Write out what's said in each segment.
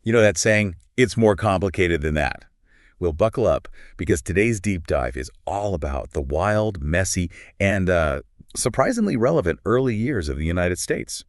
You know that saying, it's more complicated than that. Well, buckle up, because today's deep dive is all about the wild, messy, and surprisingly relevant early years of the United States.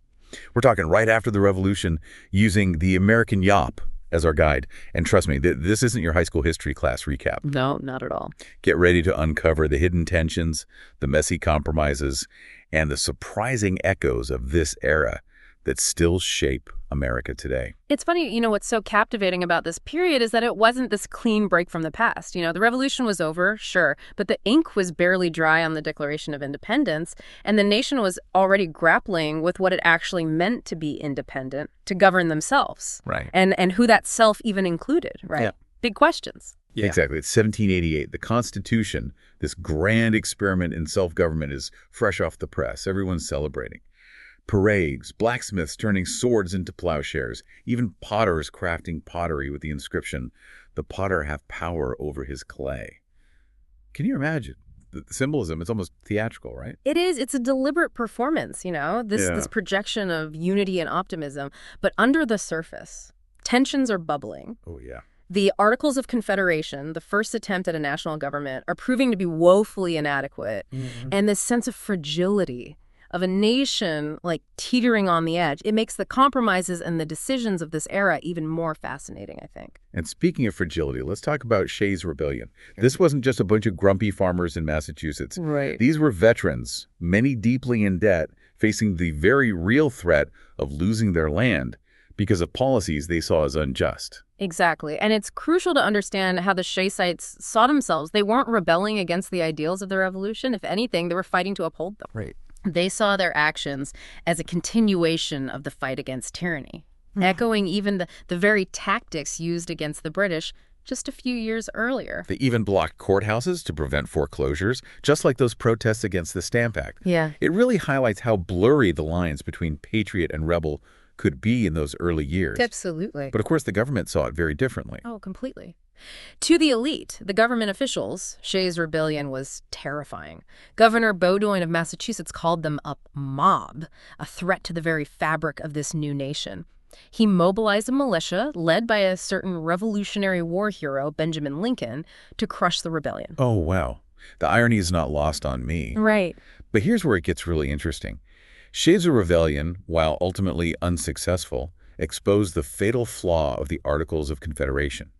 We're talking right after the Revolution, using the American YAWP as our guide. And trust me, this isn't your high school history class recap. No, not at all. Get ready to uncover the hidden tensions, the messy compromises, and the surprising echoes of this era that still shape America today. It's funny, what's so captivating about this period is that it wasn't this clean break from the past. The revolution was over, sure, but the ink was barely dry on the Declaration of Independence, and the nation was already grappling with what it actually meant to be independent, to govern themselves. Right. And who that self even included, right? Yeah. Big questions. Yeah. Exactly. It's 1788. The Constitution, this grand experiment in self-government, is fresh off the press. Everyone's celebrating. Parades, blacksmiths turning swords into plowshares, even potters crafting pottery with the inscription, "The potter hath power over his clay." Can you imagine? The symbolism, it's almost theatrical, right? It is. It's a deliberate performance, this Yeah. this projection of unity and optimism. But under the surface, tensions are bubbling. Oh, yeah. The Articles of Confederation, the first attempt at a national government, are proving to be woefully inadequate. And this sense of fragility of a nation like teetering on the edge, it makes the compromises and the decisions of this era even more fascinating, I think. And speaking of fragility, let's talk about Shays' Rebellion. This wasn't just a bunch of grumpy farmers in Massachusetts. Right. These were veterans, many deeply in debt, facing the very real threat of losing their land because of policies they saw as unjust. Exactly. And it's crucial to understand how the Shayscites saw themselves. They weren't rebelling against the ideals of the revolution. If anything, they were fighting to uphold them. Right. They saw their actions as a continuation of the fight against tyranny, echoing even the very tactics used against the British just a few years earlier. They even blocked courthouses to prevent foreclosures, just like those protests against the Stamp Act. Yeah. It really highlights how blurry the lines between patriot and rebel could be in those early years. Absolutely. But of course, the government saw it very differently. Oh, completely. To the elite, the government officials, Shays' Rebellion was terrifying. Governor Bowdoin of Massachusetts called them a mob, a threat to the very fabric of this new nation. He mobilized a militia led by a certain Revolutionary War hero, Benjamin Lincoln, to crush the rebellion. Oh, wow. The irony is not lost on me. Right. But here's where it gets really interesting. Shays' Rebellion, while ultimately unsuccessful, exposed the fatal flaw of the Articles of Confederation: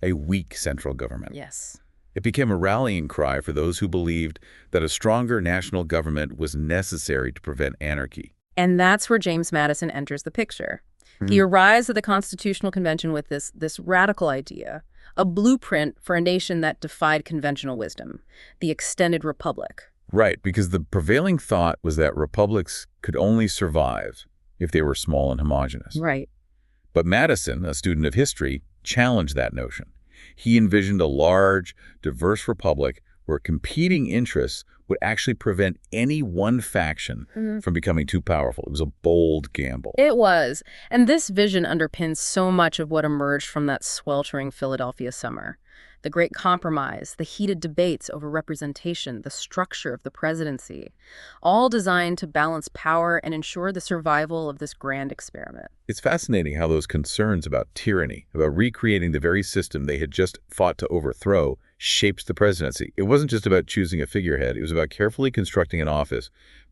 a weak central government. Yes. It became a rallying cry for those who believed that a stronger national government was necessary to prevent anarchy. And that's where James Madison enters the picture. He arrives at the Constitutional Convention with this radical idea, a blueprint for a nation that defied conventional wisdom, the extended republic. Right, because the prevailing thought was that republics could only survive if they were small and homogeneous. Right. But Madison, a student of history, challenged that notion. He envisioned a large, diverse republic where competing interests would actually prevent any one faction from becoming too powerful. It was a bold gamble. It was. And this vision underpins so much of what emerged from that sweltering Philadelphia summer. The Great Compromise, the heated debates over representation, the structure of the presidency, all designed to balance power and ensure the survival of this grand experiment. It's fascinating how those concerns about tyranny, about recreating the very system they had just fought to overthrow, shapes the presidency. It wasn't just about choosing a figurehead. It was about carefully constructing an office,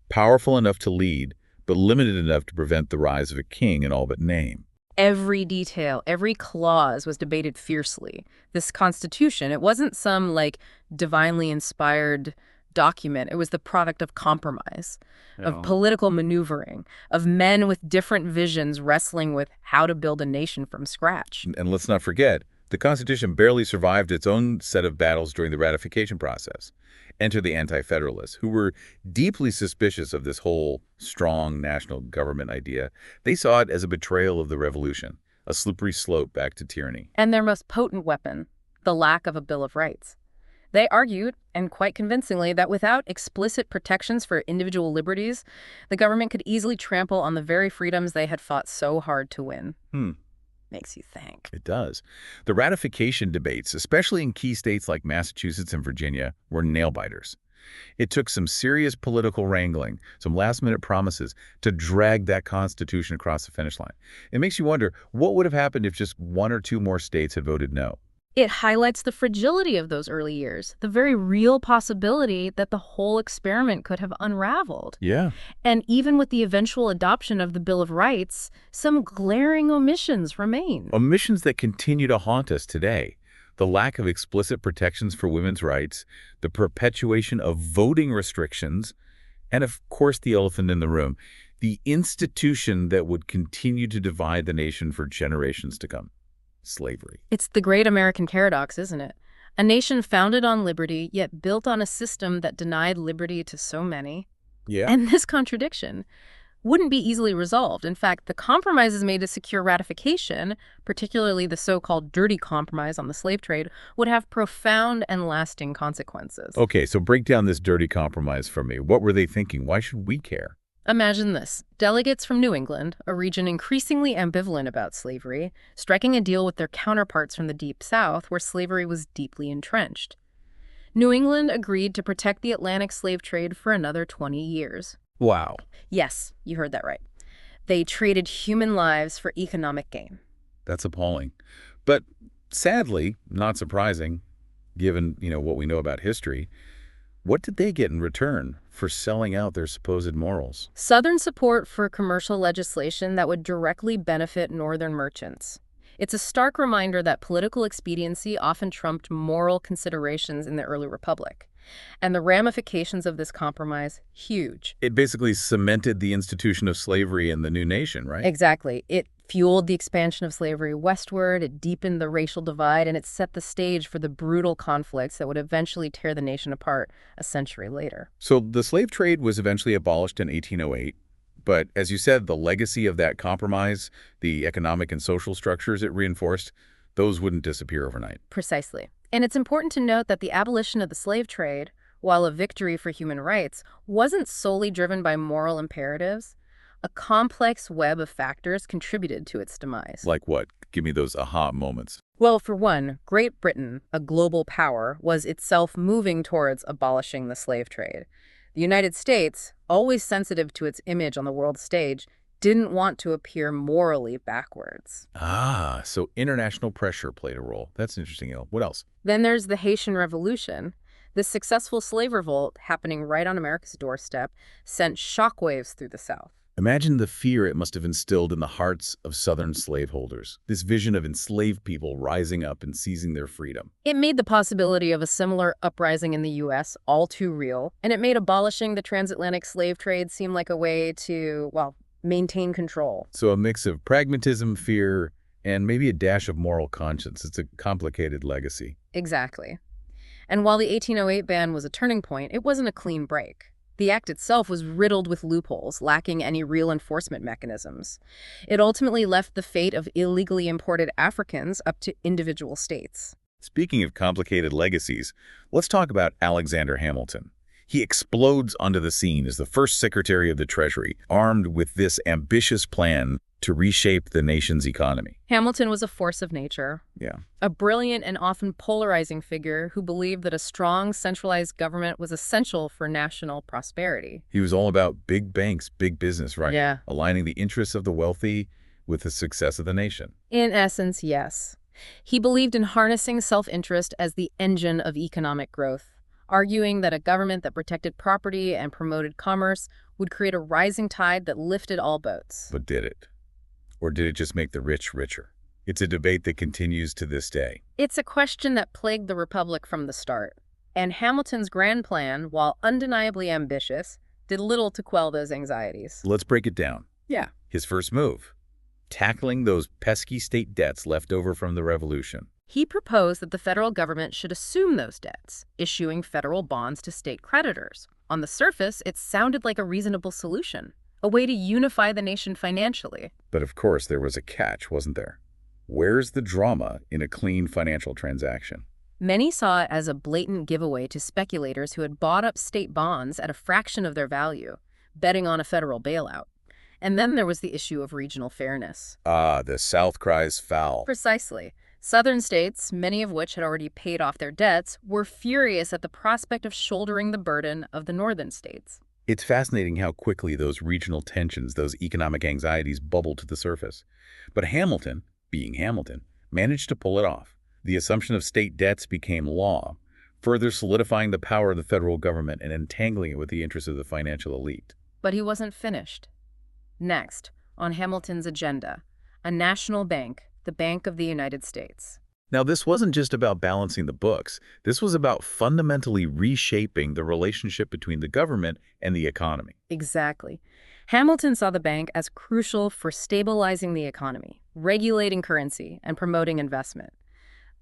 powerful enough to lead, but limited enough to prevent the rise of a king in all but name. Every detail, every clause was debated fiercely. This Constitution, it wasn't some, divinely inspired document. It was the product of compromise, of political maneuvering, of men with different visions wrestling with how to build a nation from scratch. And let's not forget, the Constitution barely survived its own set of battles during the ratification process. Enter the anti-federalists, who were deeply suspicious of this whole strong national government idea. They saw it as a betrayal of the revolution, a slippery slope back to tyranny. And their most potent weapon, the lack of a Bill of Rights. They argued, and quite convincingly, that without explicit protections for individual liberties, the government could easily trample on the very freedoms they had fought so hard to win. Makes you think. It does. The ratification debates, especially in key states like Massachusetts and Virginia, were nail-biters. It took some serious political wrangling, some last-minute promises to drag that Constitution across the finish line. It makes you wonder, what would have happened if just one or two more states had voted no? It highlights the fragility of those early years, the very real possibility that the whole experiment could have unraveled. Yeah. And even with the eventual adoption of the Bill of Rights, some glaring omissions remain. Omissions that continue to haunt us today. The lack of explicit protections for women's rights, the perpetuation of voting restrictions, and of course the elephant in the room, the institution that would continue to divide the nation for generations to come. Slavery. It's the great American paradox, isn't it? A nation founded on liberty, yet built on a system that denied liberty to so many. Yeah. And this contradiction wouldn't be easily resolved. In fact, the compromises made to secure ratification, particularly the so-called dirty compromise on the slave trade, would have profound and lasting consequences. Okay, so break down this dirty compromise for me. What were they thinking? Why should we care? Imagine this. Delegates from New England, a region increasingly ambivalent about slavery, striking a deal with their counterparts from the Deep South, where slavery was deeply entrenched. New England agreed to protect the Atlantic slave trade for another 20 years. Wow. Yes, you heard that right. They traded human lives for economic gain. That's appalling. But sadly, not surprising, given, what we know about history, what did they get in return for selling out their supposed morals? Southern support for commercial legislation that would directly benefit Northern merchants. It's a stark reminder that political expediency often trumped moral considerations in the early republic. And the ramifications of this compromise, huge. It basically cemented the institution of slavery in the new nation, right? Exactly. It fueled the expansion of slavery westward, it deepened the racial divide, and it set the stage for the brutal conflicts that would eventually tear the nation apart a century later. So the slave trade was eventually abolished in 1808. But as you said, the legacy of that compromise, the economic and social structures it reinforced, those wouldn't disappear overnight. Precisely. And it's important to note that the abolition of the slave trade, while a victory for human rights, wasn't solely driven by moral imperatives. A complex web of factors contributed to its demise. Like what? Give me those aha moments. Well, for one, Great Britain, a global power, was itself moving towards abolishing the slave trade. The United States, always sensitive to its image on the world stage, didn't want to appear morally backwards. Ah, so international pressure played a role. That's interesting, Il. What else? Then there's the Haitian Revolution. This successful slave revolt, happening right on America's doorstep, sent shockwaves through the South. Imagine the fear it must have instilled in the hearts of Southern slaveholders, this vision of enslaved people rising up and seizing their freedom. It made the possibility of a similar uprising in the U.S. all too real, and it made abolishing the transatlantic slave trade seem like a way to, well, maintain control. So a mix of pragmatism, fear, and maybe a dash of moral conscience. It's a complicated legacy. Exactly. And while the 1808 ban was a turning point, it wasn't a clean break. The act itself was riddled with loopholes, lacking any real enforcement mechanisms. It ultimately left the fate of illegally imported Africans up to individual states. Speaking of complicated legacies, let's talk about Alexander Hamilton. He explodes onto the scene as the first Secretary of the Treasury, armed with this ambitious plan to reshape the nation's economy. Hamilton was a force of nature. Yeah. A brilliant and often polarizing figure who believed that a strong, centralized government was essential for national prosperity. He was all about big banks, big business, right? Yeah. Aligning the interests of the wealthy with the success of the nation. In essence, yes. He believed in harnessing self-interest as the engine of economic growth, arguing that a government that protected property and promoted commerce would create a rising tide that lifted all boats. But did it? Or did it just make the rich richer? It's a debate that continues to this day. It's a question that plagued the Republic from the start. And Hamilton's grand plan, while undeniably ambitious, did little to quell those anxieties. Let's break it down. Yeah. His first move, tackling those pesky state debts left over from the Revolution. He proposed that the federal government should assume those debts, issuing federal bonds to state creditors. On the surface, it sounded like a reasonable solution, a way to unify the nation financially. But of course, there was a catch, wasn't there? Where's the drama in a clean financial transaction? Many saw it as a blatant giveaway to speculators who had bought up state bonds at a fraction of their value, betting on a federal bailout. And then there was the issue of regional fairness. Ah, the South cries foul. Precisely. Southern states, many of which had already paid off their debts, were furious at the prospect of shouldering the burden of the northern states. It's fascinating how quickly those regional tensions, those economic anxieties bubbled to the surface. But Hamilton, being Hamilton, managed to pull it off. The assumption of state debts became law, further solidifying the power of the federal government and entangling it with the interests of the financial elite. But he wasn't finished. Next, on Hamilton's agenda, a national bank, the Bank of the United States. Now, this wasn't just about balancing the books. This was about fundamentally reshaping the relationship between the government and the economy. Exactly. Hamilton saw the bank as crucial for stabilizing the economy, regulating currency, and promoting investment.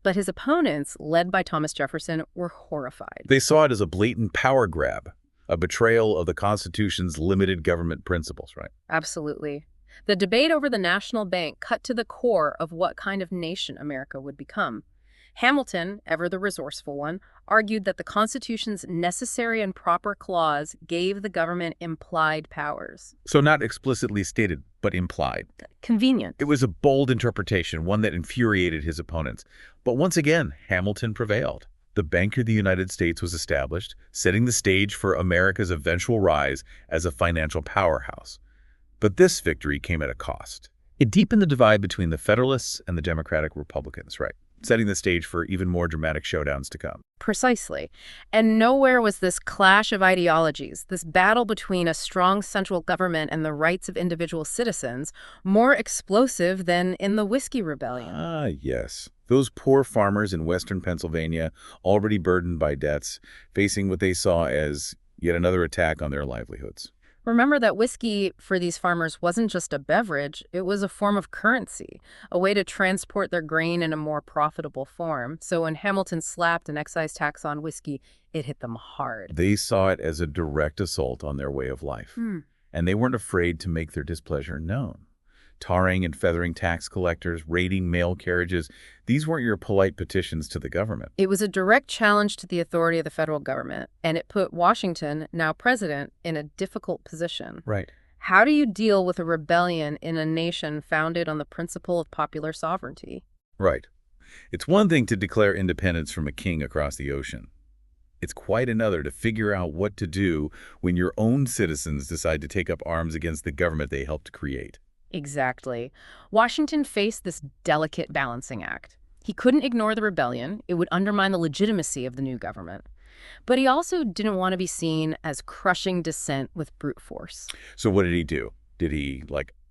But his opponents, led by Thomas Jefferson, were horrified. They saw it as a blatant power grab, a betrayal of the Constitution's limited government principles, right? Absolutely. The debate over the national bank cut to the core of what kind of nation America would become. Hamilton, ever the resourceful one, argued that the Constitution's necessary and proper clause gave the government implied powers. So not explicitly stated, but implied. Convenient. It was a bold interpretation, one that infuriated his opponents. But once again, Hamilton prevailed. The Bank of the United States was established, setting the stage for America's eventual rise as a financial powerhouse. But this victory came at a cost. It deepened the divide between the Federalists and the Democratic Republicans, right? Setting the stage for even more dramatic showdowns to come. Precisely. And nowhere was this clash of ideologies, this battle between a strong central government and the rights of individual citizens, more explosive than in the Whiskey Rebellion. Ah, yes. Those poor farmers in western Pennsylvania, already burdened by debts, facing what they saw as yet another attack on their livelihoods. Remember that whiskey for these farmers wasn't just a beverage, it was a form of currency, a way to transport their grain in a more profitable form. So when Hamilton slapped an excise tax on whiskey, it hit them hard. They saw it as a direct assault on their way of life, and they weren't afraid to make their displeasure known. Tarring and feathering tax collectors, raiding mail carriages, these weren't your polite petitions to the government. It was a direct challenge to the authority of the federal government, and it put Washington, now president, in a difficult position. Right. How do you deal with a rebellion in a nation founded on the principle of popular sovereignty? Right. It's one thing to declare independence from a king across the ocean. It's quite another to figure out what to do when your own citizens decide to take up arms against the government they helped create. Exactly. Washington faced this delicate balancing act. He couldn't ignore the rebellion. It would undermine the legitimacy of the new government. But he also didn't want to be seen as crushing dissent with brute force. So what did he do? Did he,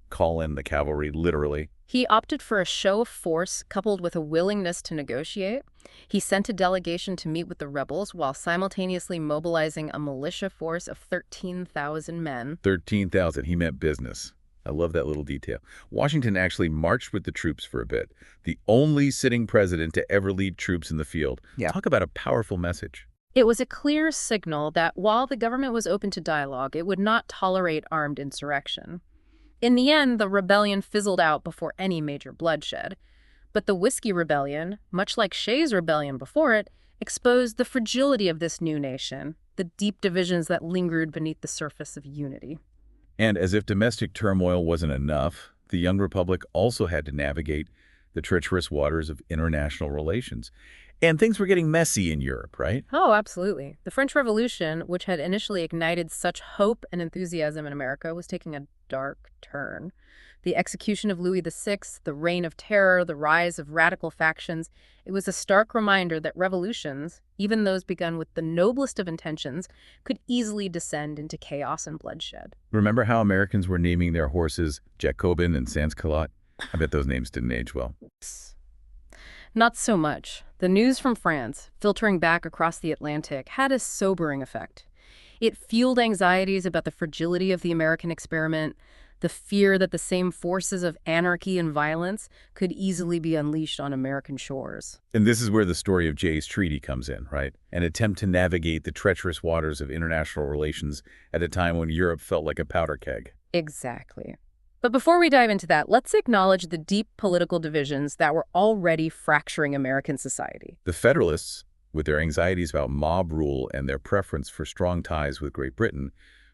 call in the cavalry, literally? He opted for a show of force coupled with a willingness to negotiate. He sent a delegation to meet with the rebels while simultaneously mobilizing a militia force of 13,000 men. 13,000. He meant business. I love that little detail. Washington actually marched with the troops for a bit. The only sitting president to ever lead troops in the field. Yeah. Talk about a powerful message. It was a clear signal that while the government was open to dialogue, it would not tolerate armed insurrection. In the end, the rebellion fizzled out before any major bloodshed. But the Whiskey Rebellion, much like Shays' Rebellion before it, exposed the fragility of this new nation, the deep divisions that lingered beneath the surface of unity. And as if domestic turmoil wasn't enough, the young republic also had to navigate the treacherous waters of international relations. And things were getting messy in Europe, right? Oh, absolutely. The French Revolution, which had initially ignited such hope and enthusiasm in America, was taking a dark turn. The execution of Louis VI, the Reign of Terror, the rise of radical factions, it was a stark reminder that revolutions, even those begun with the noblest of intentions, could easily descend into chaos and bloodshed. Remember how Americans were naming their horses Jacobin and Sansculotte? I bet those names didn't age well. Not so much. The news from France, filtering back across the Atlantic, had a sobering effect. It fueled anxieties about the fragility of the American experiment, the fear that the same forces of anarchy and violence could easily be unleashed on American shores. And this is where the story of Jay's Treaty comes in, right? An attempt to navigate the treacherous waters of international relations at a time when Europe felt like a powder keg. Exactly. But before we dive into that, let's acknowledge the deep political divisions that were already fracturing American society. The Federalists, with their anxieties about mob rule and their preference for strong ties with Great Britain,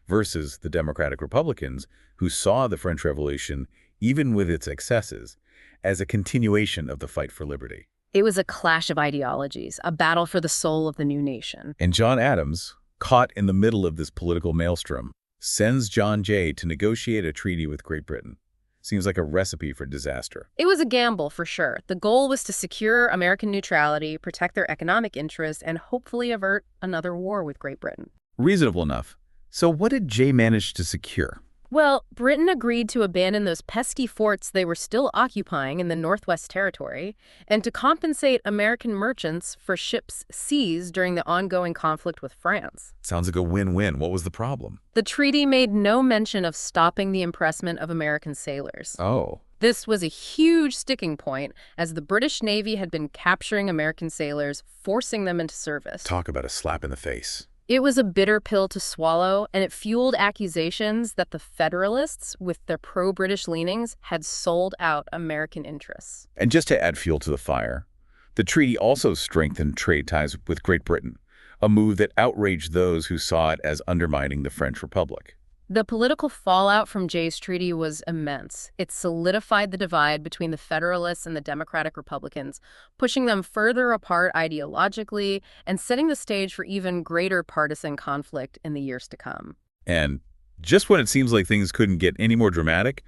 versus the Democratic Republicans, who saw the French Revolution, even with its excesses, as a continuation of the fight for liberty. It was a clash of ideologies, a battle for the soul of the new nation. And John Adams, caught in the middle of this political maelstrom, sends John Jay to negotiate a treaty with Great Britain. Seems like a recipe for disaster. It was a gamble, for sure. The goal was to secure American neutrality, protect their economic interests, and hopefully avert another war with Great Britain. Reasonable enough. So what did Jay manage to secure? Well, Britain agreed to abandon those pesky forts they were still occupying in the Northwest Territory and to compensate American merchants for ships seized during the ongoing conflict with France. Sounds like a win-win. What was the problem? The treaty made no mention of stopping the impressment of American sailors. Oh. This was a huge sticking point, as the British Navy had been capturing American sailors, forcing them into service. Talk about a slap in the face. It was a bitter pill to swallow, and it fueled accusations that the Federalists, with their pro-British leanings, had sold out American interests. And just to add fuel to the fire, the treaty also strengthened trade ties with Great Britain, a move that outraged those who saw it as undermining the French Republic. The political fallout from Jay's treaty was immense. It solidified the divide between the Federalists and the Democratic Republicans, pushing them further apart ideologically and setting the stage for even greater partisan conflict in the years to come. And just when it seems like things couldn't get any more dramatic,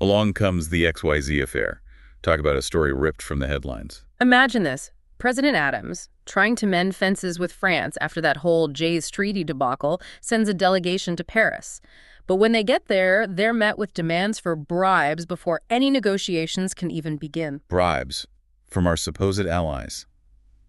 along comes the XYZ affair. Talk about a story ripped from the headlines. Imagine this. President Adams, trying to mend fences with France after that whole Jay's Treaty debacle, sends a delegation to Paris. But when they get there, they're met with demands for bribes before any negotiations can even begin. Bribes from our supposed allies.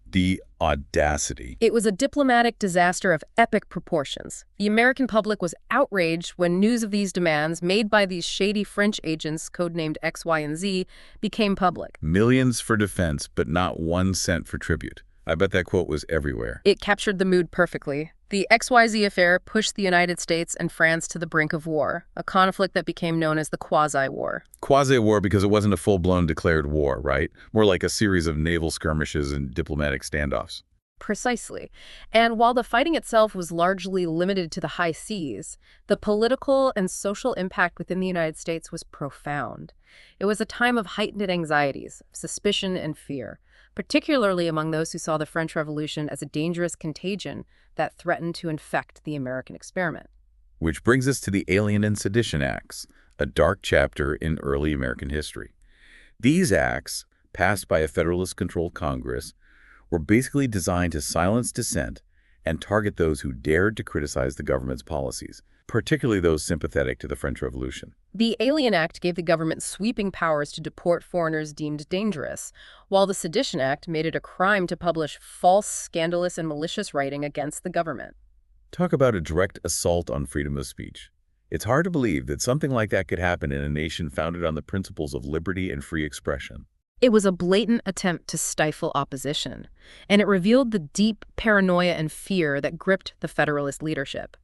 The audacity. It was a diplomatic disaster of epic proportions. The American public was outraged when news of these demands made by these shady French agents, codenamed X, Y, and Z, became public. Millions for defense, but not 1 cent for tribute. I bet that quote was everywhere. It captured the mood perfectly. The XYZ affair pushed the United States and France to the brink of war, a conflict that became known as the Quasi-War. Quasi-war because it wasn't a full-blown declared war, right? More like a series of naval skirmishes and diplomatic standoffs. Precisely. And while the fighting itself was largely limited to the high seas, the political and social impact within the United States was profound. It was a time of heightened anxieties, suspicion, and fear, particularly among those who saw the French Revolution as a dangerous contagion that threatened to infect the American experiment. Which brings us to the Alien and Sedition Acts, a dark chapter in early American history. These acts, passed by a Federalist-controlled Congress, were basically designed to silence dissent and target those who dared to criticize the government's policies, particularly those sympathetic to the French Revolution. The Alien Act gave the government sweeping powers to deport foreigners deemed dangerous, while the Sedition Act made it a crime to publish false, scandalous, and malicious writing against the government. Talk about a direct assault on freedom of speech. It's hard to believe that something like that could happen in a nation founded on the principles of liberty and free expression. It was a blatant attempt to stifle opposition, and it revealed the deep paranoia and fear that gripped the Federalist leadership.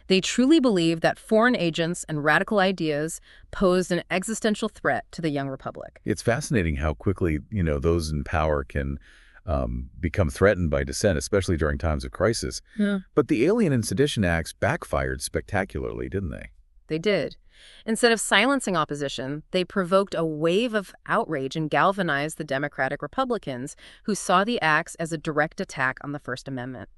They truly believed that foreign agents and radical ideas posed an existential threat to the young republic. It's fascinating how quickly, those in power can become threatened by dissent, especially during times of crisis. Yeah. But the Alien and Sedition Acts backfired spectacularly, didn't they? They did. Instead of silencing opposition, they provoked a wave of outrage and galvanized the Democratic Republicans, who saw the acts as a direct attack on the First Amendment.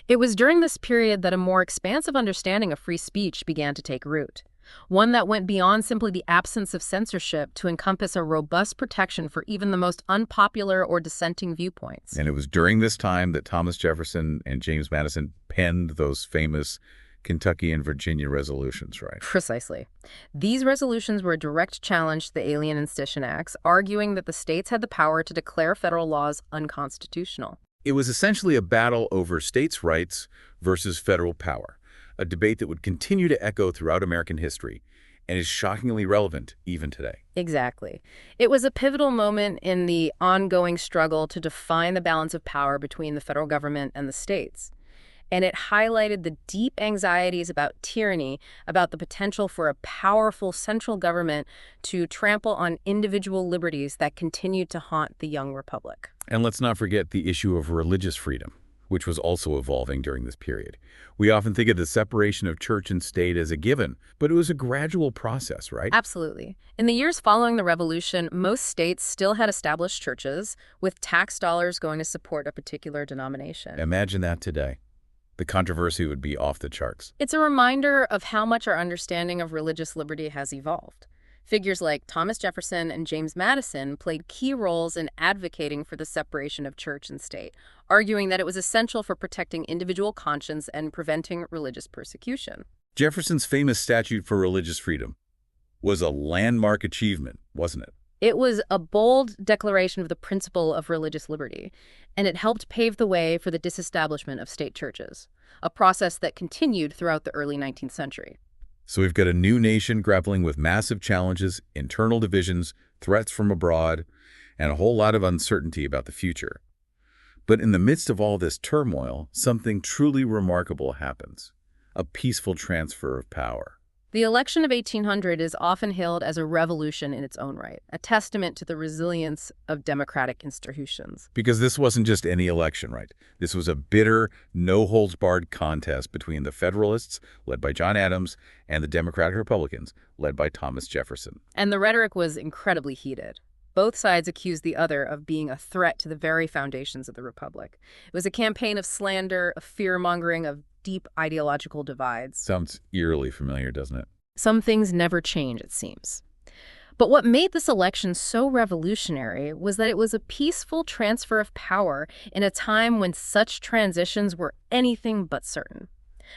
It was during this period that a more expansive understanding of free speech began to take root, one that went beyond simply the absence of censorship to encompass a robust protection for even the most unpopular or dissenting viewpoints. And it was during this time that Thomas Jefferson and James Madison penned those famous Kentucky and Virginia resolutions, right? Precisely. These resolutions were a direct challenge to the Alien and Sedition Acts, arguing that the states had the power to declare federal laws unconstitutional. It was essentially a battle over states' rights versus federal power, a debate that would continue to echo throughout American history and is shockingly relevant even today. Exactly. It was a pivotal moment in the ongoing struggle to define the balance of power between the federal government and the states. And it highlighted the deep anxieties about tyranny, about the potential for a powerful central government to trample on individual liberties that continued to haunt the young republic. And let's not forget the issue of religious freedom, which was also evolving during this period. We often think of the separation of church and state as a given, but it was a gradual process, right? Absolutely. In the years following the revolution, most states still had established churches, with tax dollars going to support a particular denomination. Imagine that today. The controversy would be off the charts. It's a reminder of how much our understanding of religious liberty has evolved. Figures like Thomas Jefferson and James Madison played key roles in advocating for the separation of church and state, arguing that it was essential for protecting individual conscience and preventing religious persecution. Jefferson's famous Statute for Religious Freedom was a landmark achievement, wasn't it? It was a bold declaration of the principle of religious liberty, and it helped pave the way for the disestablishment of state churches, a process that continued throughout the early 19th century. So we've got a new nation grappling with massive challenges, internal divisions, threats from abroad, and a whole lot of uncertainty about the future. But in the midst of all this turmoil, something truly remarkable happens: a peaceful transfer of power. The election of 1800 is often hailed as a revolution in its own right, a testament to the resilience of democratic institutions. Because this wasn't just any election, right? This was a bitter, no-holds-barred contest between the Federalists, led by John Adams, and the Democratic Republicans, led by Thomas Jefferson. And the rhetoric was incredibly heated. Both sides accused the other of being a threat to the very foundations of the Republic. It was a campaign of slander, of fear-mongering, of deep ideological divides. Sounds eerily familiar, doesn't it? Some things never change, it seems. But what made this election so revolutionary was that it was a peaceful transfer of power in a time when such transitions were anything but certain.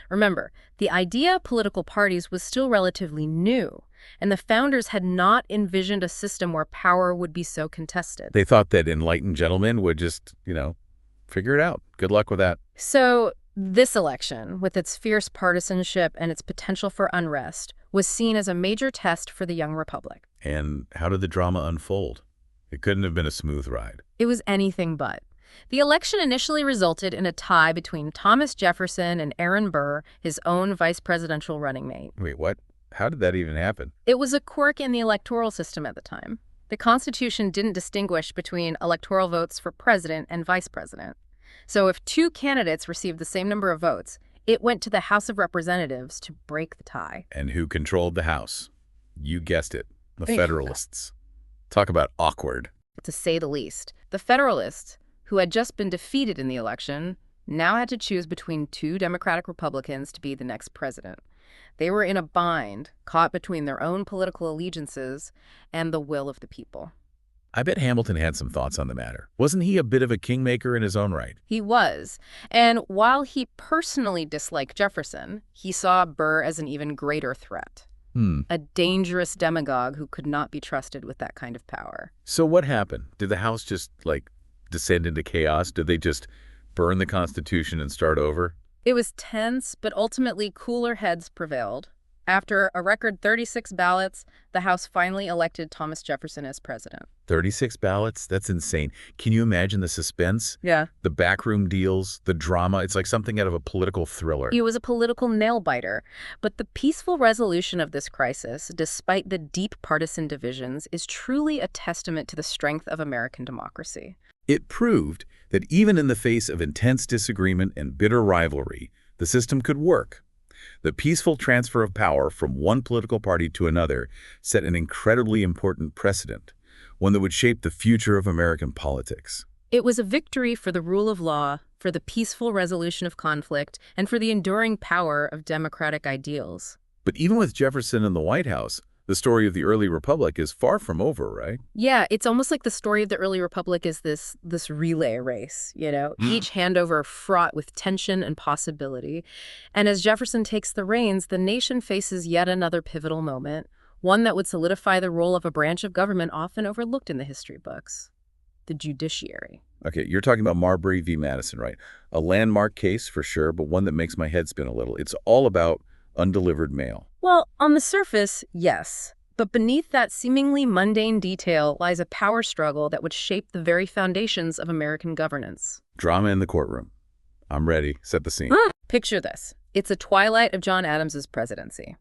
Remember, the idea of political parties was still relatively new, and the founders had not envisioned a system where power would be so contested. They thought that enlightened gentlemen would just, figure it out. Good luck with that. So this election, with its fierce partisanship and its potential for unrest, was seen as a major test for the young republic. And how did the drama unfold? It couldn't have been a smooth ride. It was anything but. The election initially resulted in a tie between Thomas Jefferson and Aaron Burr, his own vice presidential running mate. Wait, what? How did that even happen? It was a quirk in the electoral system at the time. The Constitution didn't distinguish between electoral votes for president and vice president. So if two candidates received the same number of votes, it went to the House of Representatives to break the tie. And who controlled the House? You guessed it, the Federalists. Talk about awkward. To say the least. The Federalists, who had just been defeated in the election, now had to choose between two Democratic Republicans to be the next president. They were in a bind, caught between their own political allegiances and the will of the people. I bet Hamilton had some thoughts on the matter. Wasn't he a bit of a kingmaker in his own right? He was. And while he personally disliked Jefferson, he saw Burr as an even greater threat. A dangerous demagogue who could not be trusted with that kind of power. So what happened? Did the House just, descend into chaos? Did they just burn the Constitution and start over? It was tense, but ultimately cooler heads prevailed. After a record 36 ballots, the House finally elected Thomas Jefferson as president. 36 ballots? That's insane. Can you imagine the suspense? Yeah. The backroom deals, the drama. It's like something out of a political thriller. He was a political nail-biter. But the peaceful resolution of this crisis, despite the deep partisan divisions, is truly a testament to the strength of American democracy. It proved that even in the face of intense disagreement and bitter rivalry, the system could work. The peaceful transfer of power from one political party to another set an incredibly important precedent, one that would shape the future of American politics. It was a victory for the rule of law, for the peaceful resolution of conflict, and for the enduring power of democratic ideals. But even with Jefferson in the White House, the story of the early republic is far from over, right? Yeah, it's almost like the story of the early republic is this relay race, each handover fraught with tension and possibility. And as Jefferson takes the reins, the nation faces yet another pivotal moment, one that would solidify the role of a branch of government often overlooked in the history books: the judiciary. Okay, you're talking about Marbury v. Madison, right? A landmark case for sure, but one that makes my head spin a little. It's all about undelivered mail. Well, on the surface, yes. But beneath that seemingly mundane detail lies a power struggle that would shape the very foundations of American governance. Drama in the courtroom. I'm ready. Set the scene. Picture this. It's a twilight of John Adams's presidency.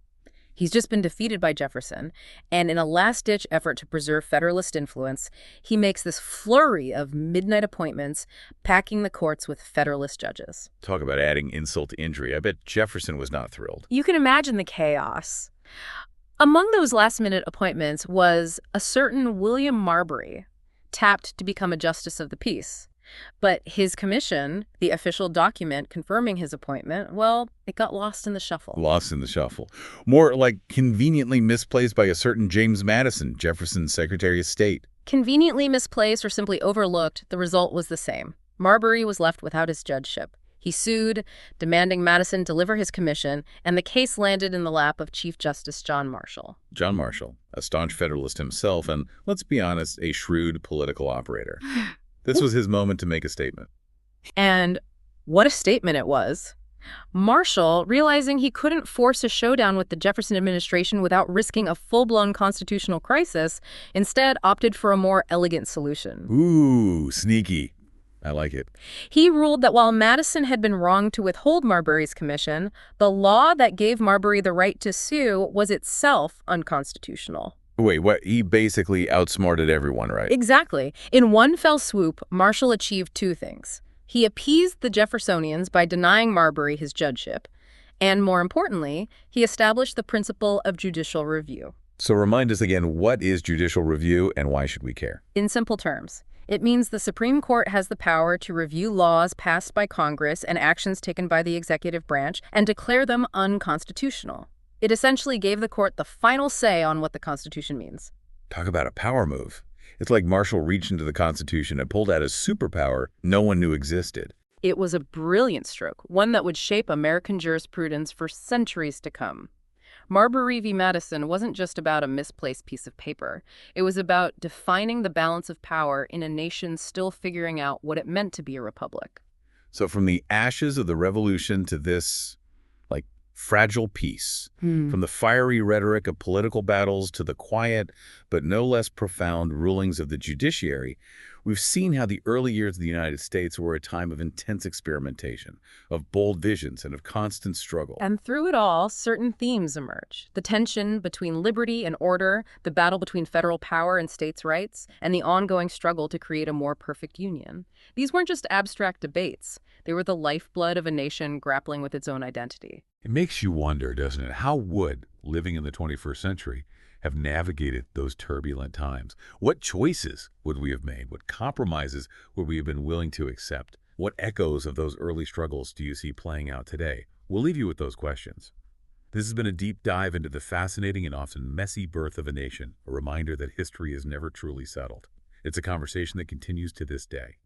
He's just been defeated by Jefferson, and in a last-ditch effort to preserve Federalist influence, he makes this flurry of midnight appointments, packing the courts with Federalist judges. Talk about adding insult to injury. I bet Jefferson was not thrilled. You can imagine the chaos. Among those last-minute appointments was a certain William Marbury, tapped to become a justice of the peace. But his commission, the official document confirming his appointment, well, it got lost in the shuffle. Lost in the shuffle. More like conveniently misplaced by a certain James Madison, Jefferson's Secretary of State. Conveniently misplaced or simply overlooked, the result was the same. Marbury was left without his judgeship. He sued, demanding Madison deliver his commission, and the case landed in the lap of Chief Justice John Marshall. John Marshall, a staunch Federalist himself and, let's be honest, a shrewd political operator. This was his moment to make a statement. And what a statement it was. Marshall, realizing he couldn't force a showdown with the Jefferson administration without risking a full-blown constitutional crisis, instead opted for a more elegant solution. Ooh, sneaky. I like it. He ruled that while Madison had been wrong to withhold Marbury's commission, the law that gave Marbury the right to sue was itself unconstitutional. Wait, what? He basically outsmarted everyone, right? Exactly. In one fell swoop, Marshall achieved two things. He appeased the Jeffersonians by denying Marbury his judgeship, and more importantly, he established the principle of judicial review. So remind us again, what is judicial review and why should we care? In simple terms, it means the Supreme Court has the power to review laws passed by Congress and actions taken by the executive branch and declare them unconstitutional. It essentially gave the court the final say on what the Constitution means. Talk about a power move. It's like Marshall reached into the Constitution and pulled out a superpower no one knew existed. It was a brilliant stroke, one that would shape American jurisprudence for centuries to come. Marbury v. Madison wasn't just about a misplaced piece of paper. It was about defining the balance of power in a nation still figuring out what it meant to be a republic. So from the ashes of the revolution to this, fragile peace, from the fiery rhetoric of political battles to the quiet but no less profound rulings of the judiciary, we've seen how the early years of the United States were a time of intense experimentation, of bold visions, and of constant struggle. And through it all, certain themes emerge. The tension between liberty and order, the battle between federal power and states' rights, and the ongoing struggle to create a more perfect union. These weren't just abstract debates. They were the lifeblood of a nation grappling with its own identity. It makes you wonder, doesn't it? How would, living in the 21st century, have navigated those turbulent times? What choices would we have made? What compromises would we have been willing to accept? What echoes of those early struggles do you see playing out today? We'll leave you with those questions. This has been a deep dive into the fascinating and often messy birth of a nation, a reminder that history is never truly settled. It's a conversation that continues to this day.